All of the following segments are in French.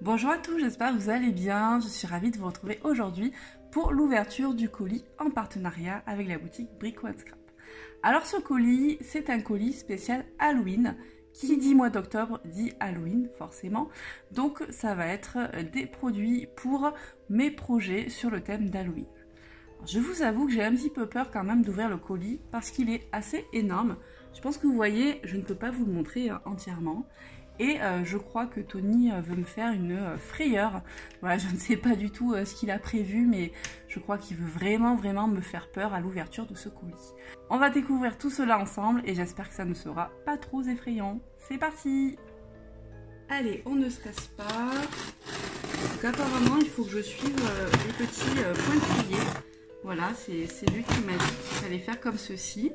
Bonjour à tous, j'espère que vous allez bien. Je suis ravie de vous retrouver aujourd'hui pour l'ouverture du colis en partenariat avec la boutique Brick One Scrap. Alors ce colis, c'est un colis spécial Halloween. Qui dit mois d'octobre dit Halloween forcément. Donc ça va être des produits pour mes projets sur le thème d'Halloween. Je vous avoue que j'ai un petit peu peur quand même d'ouvrir le colis parce qu'il est assez énorme. Je pense que vous voyez, je ne peux pas vous le montrer entièrement. Et je crois que Tony veut me faire une frayeur. Voilà, je ne sais pas du tout ce qu'il a prévu, mais je crois qu'il veut vraiment me faire peur à l'ouverture de ce colis. On va découvrir tout cela ensemble et j'espère que ça ne sera pas trop effrayant. C'est parti! Allez, on ne stresse pas. Donc apparemment, il faut que je suive les petits pointillés. Voilà, c'est lui qui m'a dit qu'il fallait faire comme ceci.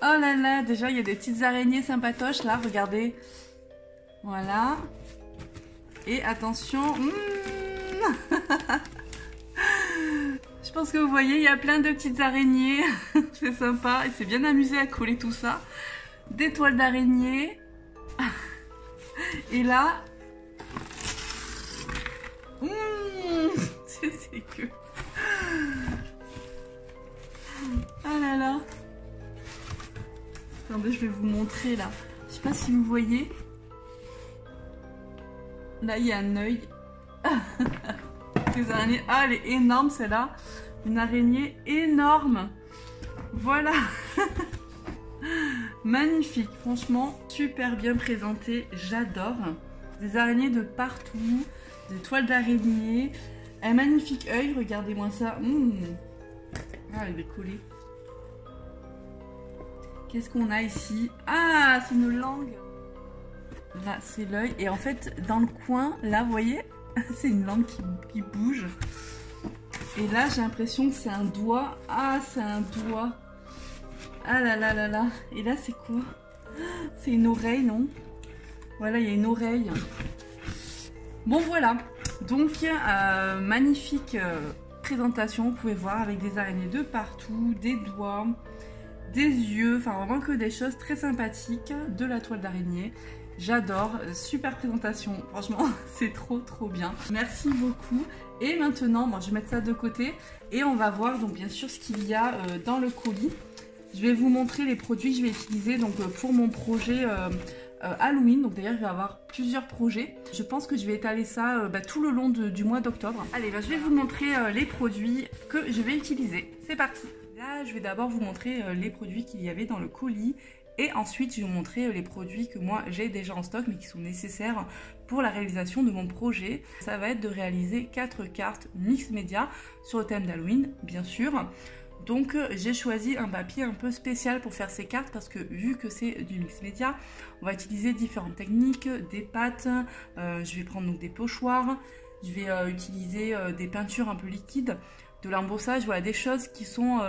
Oh là là, déjà il y a des petites araignées sympatoches là, regardez. Voilà. Et attention. Je pense que vous voyez, il y a plein de petites araignées. C'est sympa, il s'est bien amusé à coller tout ça. Des toiles d'araignée. Et là... c'est dégueu. Oh là là. Attendez, je vais vous montrer là. Je sais pas si vous voyez. Là, il y a un œil. Des araignées. Ah, elle est énorme celle-là. Une araignée énorme. Voilà. Magnifique. Franchement, super bien présenté. J'adore. Des araignées de partout. Des toiles d'araignée. Un magnifique œil. Regardez-moi ça. Ah, elle est collée. Qu'est-ce qu'on a ici? Ah, c'est une langue. Là, c'est l'œil. Et en fait, dans le coin, là, vous voyez, c'est une langue qui bouge. Et là, j'ai l'impression que c'est un doigt. Ah, c'est un doigt. Ah là là là là. Et là, c'est quoi? C'est une oreille, non? Voilà, il y a une oreille. Bon, voilà. Donc, magnifique présentation, vous pouvez voir, avec des araignées de partout, des doigts, des yeux, enfin vraiment que des choses très sympathiques, de la toile d'araignée. J'adore, super présentation, franchement c'est trop bien. Merci beaucoup. Et maintenant, moi je vais mettre ça de côté et on va voir donc bien sûr ce qu'il y a dans le colis. Je vais vous montrer les produits que je vais utiliser donc pour mon projet Halloween. Donc d'ailleurs je vais avoir plusieurs projets. Je pense que je vais étaler ça tout le long du mois d'octobre. Allez, je vais vous montrer les produits que je vais utiliser. C'est parti! Là, je vais d'abord vous montrer les produits qu'il y avait dans le colis et ensuite je vais vous montrer les produits que moi j'ai déjà en stock mais qui sont nécessaires pour la réalisation de mon projet. Ça va être de réaliser 4 cartes mix média sur le thème d'Halloween, bien sûr. Donc j'ai choisi un papier un peu spécial pour faire ces cartes parce que vu que c'est du mix média, on va utiliser différentes techniques, des pâtes, je vais prendre donc des pochoirs, je vais utiliser des peintures un peu liquides, de l'embossage, voilà, des choses qui sont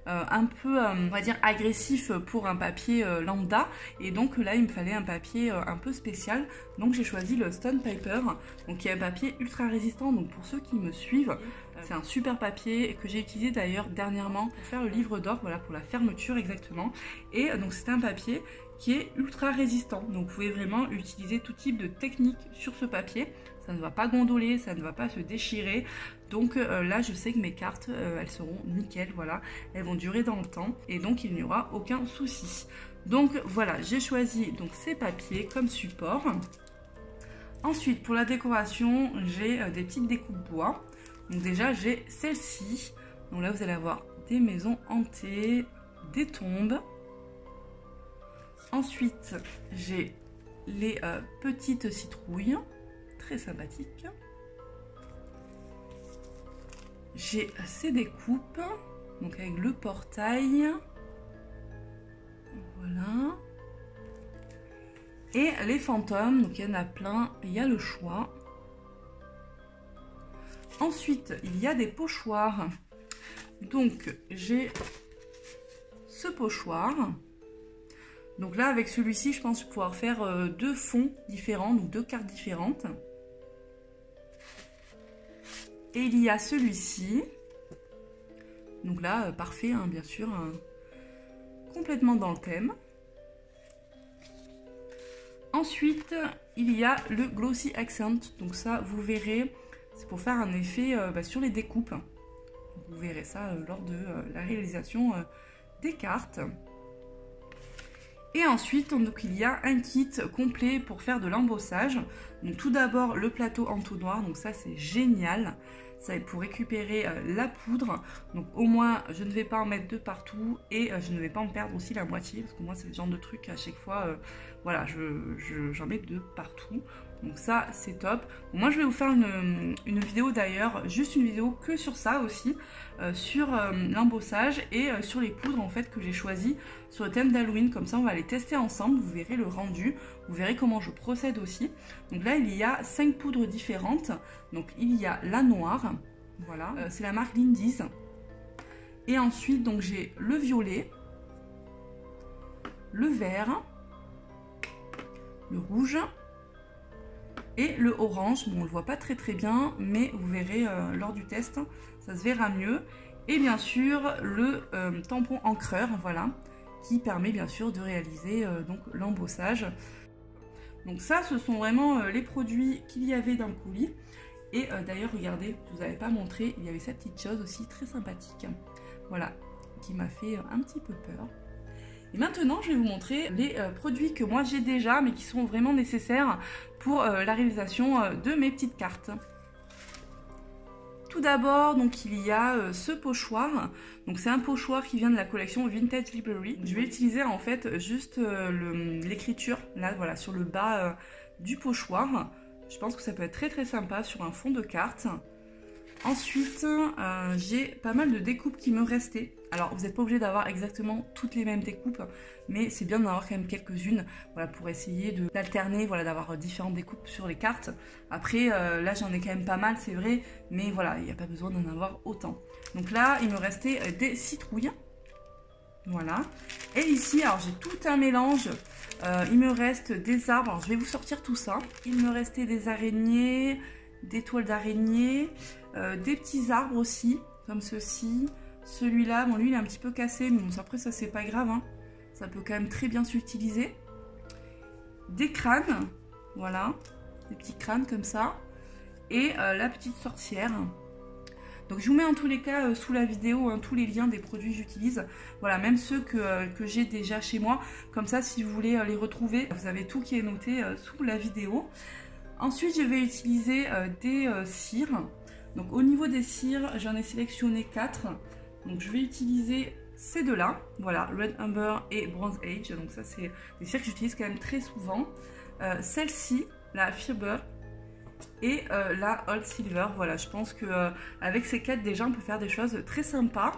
un peu, on va dire, agressifs pour un papier lambda. Et donc là, il me fallait un papier un peu spécial. Donc j'ai choisi le Stone Paper, donc qui est un papier ultra résistant. Donc pour ceux qui me suivent, c'est un super papier que j'ai utilisé d'ailleurs dernièrement pour faire le livre d'or, voilà, pour la fermeture exactement. Et donc c'est un papier qui est ultra résistant. Donc vous pouvez vraiment utiliser tout type de technique sur ce papier. Ça ne va pas gondoler, ça ne va pas se déchirer. Donc là, je sais que mes cartes, elles seront nickel, voilà. Elles vont durer dans le temps et donc il n'y aura aucun souci. Donc voilà, j'ai choisi donc ces papiers comme support. Ensuite, pour la décoration, j'ai des petites découpes bois. Donc déjà, j'ai celle-ci. Donc là, vous allez avoir des maisons hantées, des tombes. Ensuite, j'ai les petites citrouilles. Très sympathique. J'ai ces découpes, donc avec le portail. Voilà. Et les fantômes, donc il y en a plein, il y a le choix. Ensuite, il y a des pochoirs. Donc j'ai ce pochoir. Donc là, avec celui-ci, je pense pouvoir faire 2 fonds différents, donc 2 cartes différentes. Et il y a celui-ci. Donc là, parfait, hein, bien sûr, complètement dans le thème. Ensuite, il y a le Glossy Accent. Donc ça, vous verrez, c'est pour faire un effet sur les découpes. Vous verrez ça lors de la réalisation des cartes. Et ensuite, donc, il y a un kit complet pour faire de l'embossage. Donc tout d'abord, le plateau entonnoir. Donc ça, c'est génial. Ça va être pour récupérer la poudre. Donc au moins, je ne vais pas en mettre de partout. Et je ne vais pas en perdre aussi la moitié. Parce que moi, c'est le genre de truc à chaque fois, voilà, j'en mets de partout. Donc ça, c'est top. Bon, moi, je vais vous faire une vidéo d'ailleurs, juste une vidéo que sur ça aussi, sur l'embossage et sur les poudres en fait que j'ai choisies sur le thème d'Halloween. Comme ça, on va les tester ensemble. Vous verrez le rendu, vous verrez comment je procède aussi. Donc là, il y a 5 poudres différentes. Donc il y a la noire, voilà, c'est la marque Lindy's. Et ensuite, donc j'ai le violet, le vert, le rouge et le orange. Bon, on le voit pas très bien, mais vous verrez lors du test, ça se verra mieux. Et bien sûr le tampon encreur, voilà, qui permet bien sûr de réaliser donc l'embossage. Donc ça, ce sont vraiment les produits qu'il y avait dans le colis. Et d'ailleurs, regardez, je vous avais pas montré, il y avait cette petite chose aussi très sympathique, voilà, qui m'a fait un petit peu peur. Et maintenant, je vais vous montrer les produits que moi j'ai déjà, mais qui sont vraiment nécessaires pour la réalisation de mes petites cartes. Tout d'abord, donc il y a ce pochoir. Donc c'est un pochoir qui vient de la collection Vintage Library. Je vais utiliser en fait juste l'écriture là, voilà, sur le bas du pochoir. Je pense que ça peut être très sympa sur un fond de carte. Ensuite, j'ai pas mal de découpes qui me restaient. Alors, vous n'êtes pas obligé d'avoir exactement toutes les mêmes découpes, mais c'est bien d'en avoir quand même quelques-unes, voilà, pour essayer d'alterner, voilà, d'avoir différentes découpes sur les cartes. Après, là, j'en ai quand même pas mal, c'est vrai, mais voilà, il n'y a pas besoin d'en avoir autant. Donc là, il me restait des citrouilles, voilà. Et ici, alors j'ai tout un mélange. Il me reste des arbres. Alors, je vais vous sortir tout ça. Il me restait des araignées, des toiles d'araignée, des petits arbres aussi, comme ceci. Celui-là, bon lui il est un petit peu cassé, mais bon, après ça c'est pas grave, hein. Ça peut quand même très bien s'utiliser. Des crânes, voilà, des petits crânes comme ça. Et la petite sorcière. Donc je vous mets en tous les cas sous la vidéo tous les liens des produits que j'utilise. Voilà, même ceux que j'ai déjà chez moi. Comme ça, si vous voulez les retrouver, vous avez tout qui est noté sous la vidéo. Ensuite, je vais utiliser des cires. Donc au niveau des cires, j'en ai sélectionné 4. Donc je vais utiliser ces deux-là. Voilà, Red Umber et Bronze Age. Donc ça, c'est des cires que j'utilise quand même très souvent. Celle-ci, la Fiber. Et la Old Silver, voilà, je pense que avec ces 4 déjà on peut faire des choses très sympas.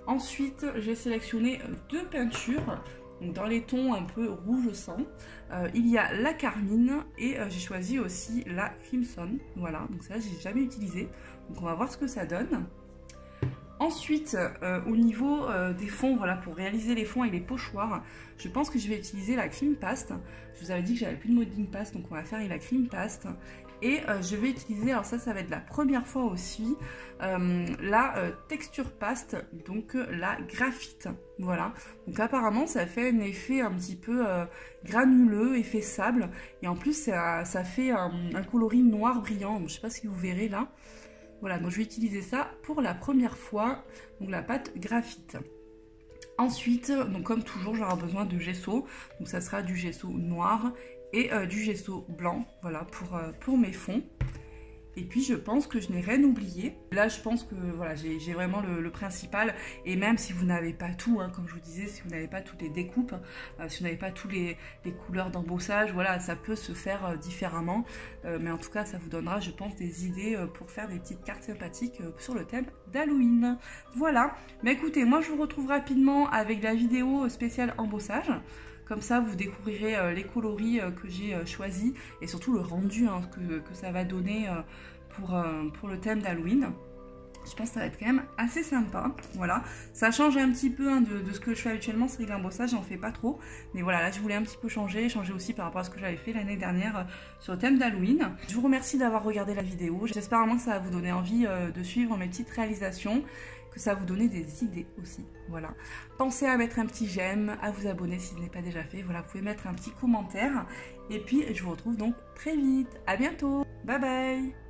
Ensuite j'ai sélectionné 2 peintures, donc dans les tons un peu rouge sang. Il y a la carmine et j'ai choisi aussi la crimson, voilà, donc ça j'ai jamais utilisé, donc on va voir ce que ça donne. Ensuite, au niveau des fonds, voilà, pour réaliser les fonds et les pochoirs, je pense que je vais utiliser la cream paste. Je vous avais dit que j'avais plus de modeling paste, donc on va faire la cream paste. Et je vais utiliser, alors ça va être la première fois aussi, la texture paste, donc la graphite. Voilà, donc apparemment ça fait un effet un petit peu granuleux, effet sable. Et en plus ça fait un coloris noir brillant, je sais pas si vous verrez là. Voilà, donc je vais utiliser ça pour la première fois, donc la pâte graphite. Ensuite, donc comme toujours, j'aurai besoin de gesso, donc ça sera du gesso noir et du gesso blanc, voilà, pour mes fonds. Et puis je pense que je n'ai rien oublié. Là je pense que voilà, j'ai vraiment le principal. Et même si vous n'avez pas tout, hein, comme je vous disais, si vous n'avez pas toutes les découpes, si vous n'avez pas toutes les couleurs d'embossage, voilà, ça peut se faire différemment. Mais en tout cas ça vous donnera, je pense, des idées pour faire des petites cartes sympathiques sur le thème d'Halloween. Voilà, mais écoutez, moi je vous retrouve rapidement avec la vidéo spéciale embossage. Comme ça, vous découvrirez les coloris que j'ai choisis et surtout le rendu hein, que ça va donner pour le thème d'Halloween. Je pense que ça va être quand même assez sympa. Voilà, ça change un petit peu hein, de ce que je fais habituellement. C'est vrai que l'embossage, j'en fais pas trop. Mais voilà, là, je voulais un petit peu changer aussi par rapport à ce que j'avais fait l'année dernière sur le thème d'Halloween. Je vous remercie d'avoir regardé la vidéo. J'espère vraiment que ça va vous donner envie de suivre mes petites réalisations. que ça va vous donner des idées aussi. Voilà. Pensez à mettre un petit j'aime, à vous abonner si ce n'est pas déjà fait. Voilà, vous pouvez mettre un petit commentaire. Et puis, je vous retrouve donc très vite. À bientôt. Bye bye.